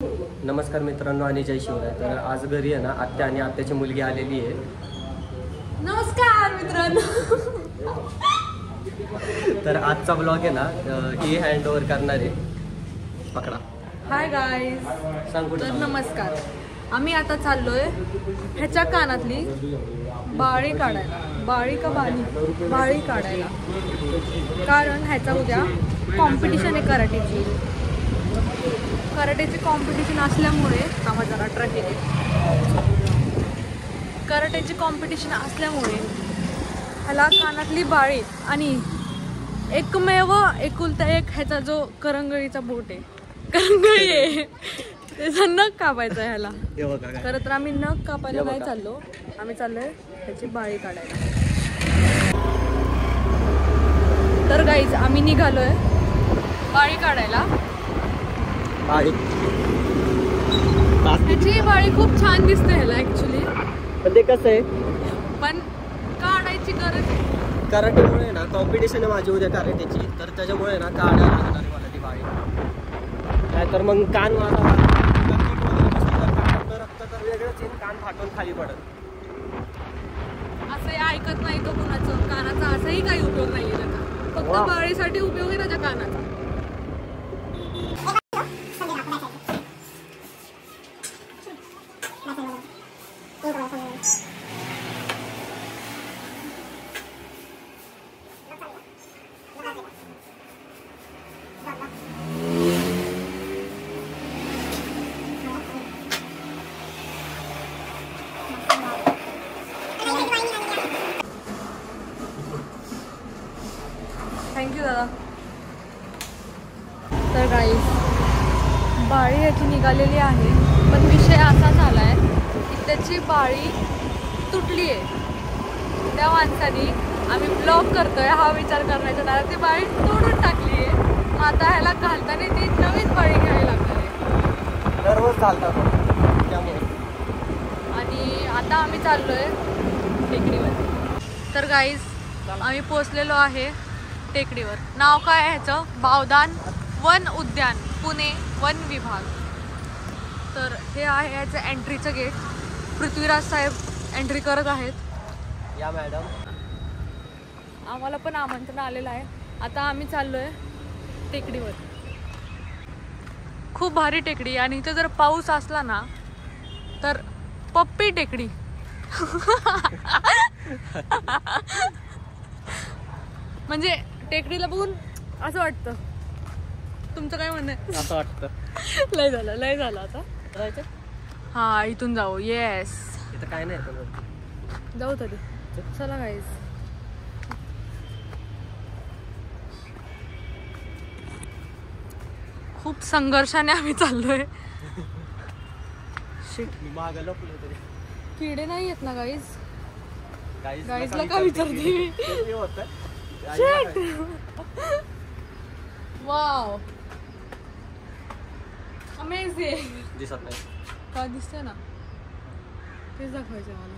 नमस्कार मित्रांनो आणि जय शिवराय. तर आज घरी आहे ना आत्या आणि आत्याची मुलगी आलेली आहे. नमस्कार मित्रांनो. तर आजचा ब्लॉग आहे ना ही हँड ओव्हर करणार आहे. पकडा. Hi guys. सांग कुठे. तर नमस्कार. आम्ही आता चाललोय ह्याच्या कानातली बाळी काढायला. बाळी का बाळी? बाळी काढायला. कारण ह्याचा उद्या कॉम्पिटिशन आहे कराटेची. कराटेची कॉम्पिटिशन असल्यामुळे आम्हाला जरा ट्रॅफिक आहे. कराटेची कॉम्पिटिशन असल्यामुळे ह्याला कानातली बाळी आणि एकमेव एकुलता एक ह्याचा जो करंगळीचा बोट आहे, करंगळी आहे, त्याचा नख कापायचा आहे ह्याला. खरं तर आम्ही नख कापायला नाही चाललो, आम्ही चाललोय ह्याची बाळी काढायला. तर गाईज आम्ही निघालोय बाळी काढायला. ह्याची बाळी खूप छान दिसते ह्याला ऍक्च्युली. पण ते कसं आहे, पण काढायची गरज आहे. कराटेमुळे ना कॉम्पिटिशन आहे माझी उद्या कराटेची. तर त्याच्यामुळे ना काढायला लागणार आहे मला ती बाळी. नाहीतर मग कान माझा रक्त तर वेगळंच येईल, कान फाटून खाली पडत. असंही ऐकत नाही तो कुणाचं. कानाचा असाही काही उपयोग नाहीये त्याचा. फक्त बाळीसाठी उपयोग आहे त्याच्या कानाचा. थँक्यू दादा. तर गाईस बाळी याची निघालेली आहे, पण विषय असा झाला आहे की त्याची बाळी तुटली आहे. त्या माणसाने आम्ही ब्लॉग करतोय हा विचार करण्याचा नाही, ती बाळी तोडून टाकली आहे. मग आता ह्याला घालताना ती नवीन बाळी घ्यावी लागणार आहे. दररोज चालतात त्यामुळे. आणि आता आम्ही चाललोय टेकडीवर. तर गाईज आम्ही पोचलेलो आहे टेकडीवर. नाव काय आहे ह्याचं? बावदान वन उद्यान, पुणे वन विभाग. तर हे आहे ह्याचं एंट्रीचं गेट. पृथ्वीराज साहेब एंट्री करत आहेत. या मॅडम. आम्हाला पण आमंत्रण आलेलं आहे. आता आम्ही चाललोय टेकडीवर. खूप भारी टेकडी आणि इथे जर पाऊस असला ना तर पप्पी टेकडी. म्हणजे टेकडीला बघून असं वाटतं. तुमचं काय म्हणणं आहे? असं वाटतं लय झालं आता. हा इथून जाऊ. येस इथं काय नाही जाऊ तरी. चला गाईज. खूप संघर्षाने आम्ही चाललोय. किडे नाही येत ना गाईज? गाईजला का विचारते? Wow amazing. दिसत नाही का? दिसतंय ना, तेच दाखवायचं मला.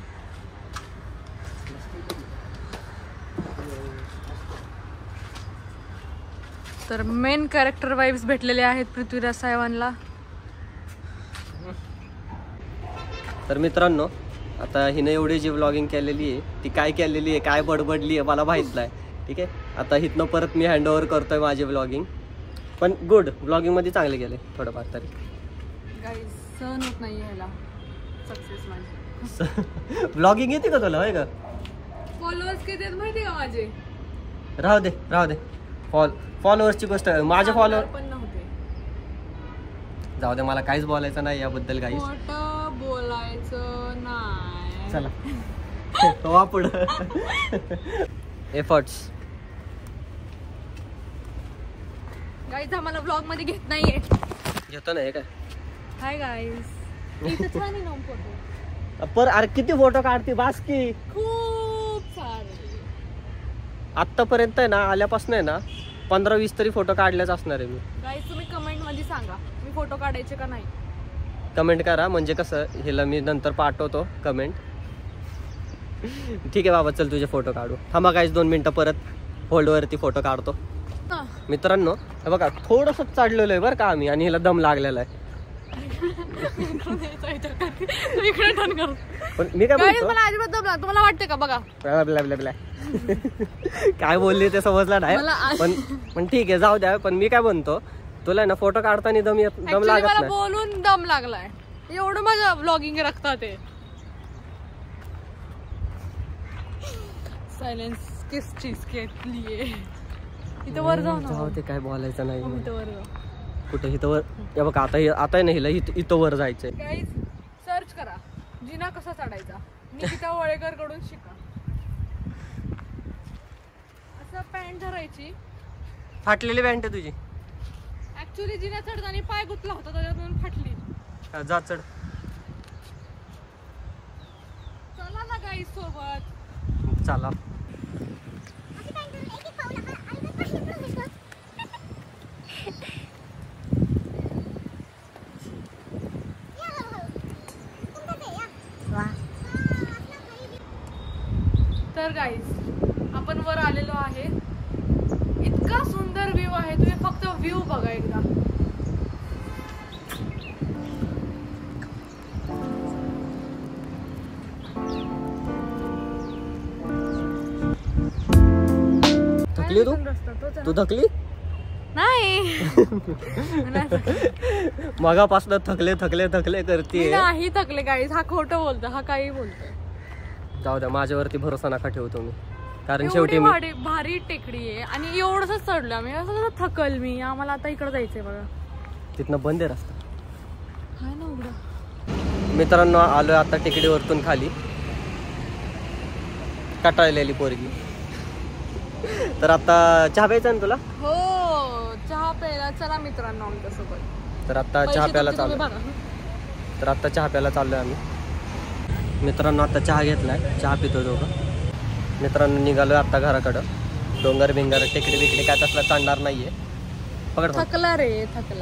तर मेन कॅरेक्टर वाईब्स भेटलेले आहेत पृथ्वीराज साहेबांना. तर मित्रांनो, आता हिने एवढी जी व्लॉगिंग केलेली आहे ती काय केलेली आहे, काय बडबडली आहे मला माहीत नाही. ठीक आहे, आता इथनं परत मी हँड ओव्हर करतोय माझी व्लॉगिंग. पण गुड, व्लॉगिंगमध्ये चांगले गेले थोडंफार तरी. गाईज सहन होत नाही ह्याला सक्सेस माझी. व्लॉगिंग येते का तुला? होय का? फॉलोअर्स किती आहेत माहिती का माझे? राहू दे. फॉलोअर्सची गोष्ट. माझे फॉलोअर पण नव्हते. जाऊ दे, मला काहीच बोलायचं नाही याबद्दल. काहीच खोटं बोलायचं नाही. चला वा पुढं. एफर्ट्स. गाईज आम्हाला ब्लॉग मध्ये घेत नाहीये. घेतो ना हे काय. Hi guys. इथं छान आहे ना फोटो. पर अरे किती फोटो काढते बास की. खूप सारे. आत्तापर्यंत आहे ना आल्यापासून आहे ना 15-20 तरी फोटो काढलेच असणार आहे मी. गाईज तुम्ही कमेंट मध्ये सांगा मी फोटो काढायचे का नाही. कमेंट करा, म्हणजे कसं हिला मी नंतर पाठवतो कमेंट. ठीक आहे बाबा, चल तुझे फोटो काढू. थांबा गाईज 2 मिनटं, परत होल्डवरती फोटो काढतो. मित्रांनो हे बघा थोडंसं चढलेलं आहे बरं का आम्ही, आणि हिला दम लागलेला आहे. इकडे टर्न कर. पण मी काय Guys, बोलतो मला अजिबात दम लागतो. तुम्हाला वाटते का बघा? Blah blah blah blah. काय बोलली ते समजलं नाही मला पण ठीक आहे जाऊ द्या. पण मी काय म्हणतो तुला ना फोटो काढताना दम Actually लागत मला नाही. बोलून दम लागलाय. एवढं माझं व्लॉगिंग रखतात ते. सायलेन्स किस चीज के लिए. इथं वर जाऊ जाऊ ना. ते काय बोलायचं नाही. इथं वर जाऊ. कुठे इथं वर हे बघ आता नाही हिला इथं वर जायचंय. गाईज सर्च करा जिना कसा चढायचा. निकिता वळेकर कडून शिका. असं पॅन्ट धरायची. फाटलेली पॅन्ट आहे तुझी. ऍक्च्युली जिना चढताना पाय गुतला होता त्याच्यातून फाटली. जा चढ. चला ना गाईज सोबत. चला तर गाईज आपण वर आलेलो आहे. इतका सुंदर व्ह्यू आहे. तुम्ही फक्त व्ह्यू बघा एकदा. थकली तू थकली नाही मगापासून थकले थकले थकले करते. नाही थकले गाईज. हा खोटं बोलतो. हा काही बोलतोय. जाऊ द्या माझ्यावरती भरोसा नका ठेवतो मी. कारण एवढी शेवटी मी भारी टेकडी आहे आणि एवढंच चढलं आम्ही. असं कसं थकल मी. आम्हाला आता इकडे जायचंय बघा. तिथनं बंद आहे रस्ता. हाय ना उघडा. मित्रांनो आलोय आता टेकडीवरतून खाली. कटाळलेली पोरगी. तर आता चहा प्यायचा ना तुला. हो चहा प्यायला चला मित्रांनो आमच्यासोबत. तर आता चहा प्यायला चालू. तर आता चहा प्यायला चाललोय आम्ही. मित्रांनो आता चहा घेतलाय. चहा पितो दोघं. मित्रांनो निघालोय आता घराकडं. डोंगर बिंगर टेकडी बिकडी काय तसला चालणार नाहीये. पकड थकला रे थकला.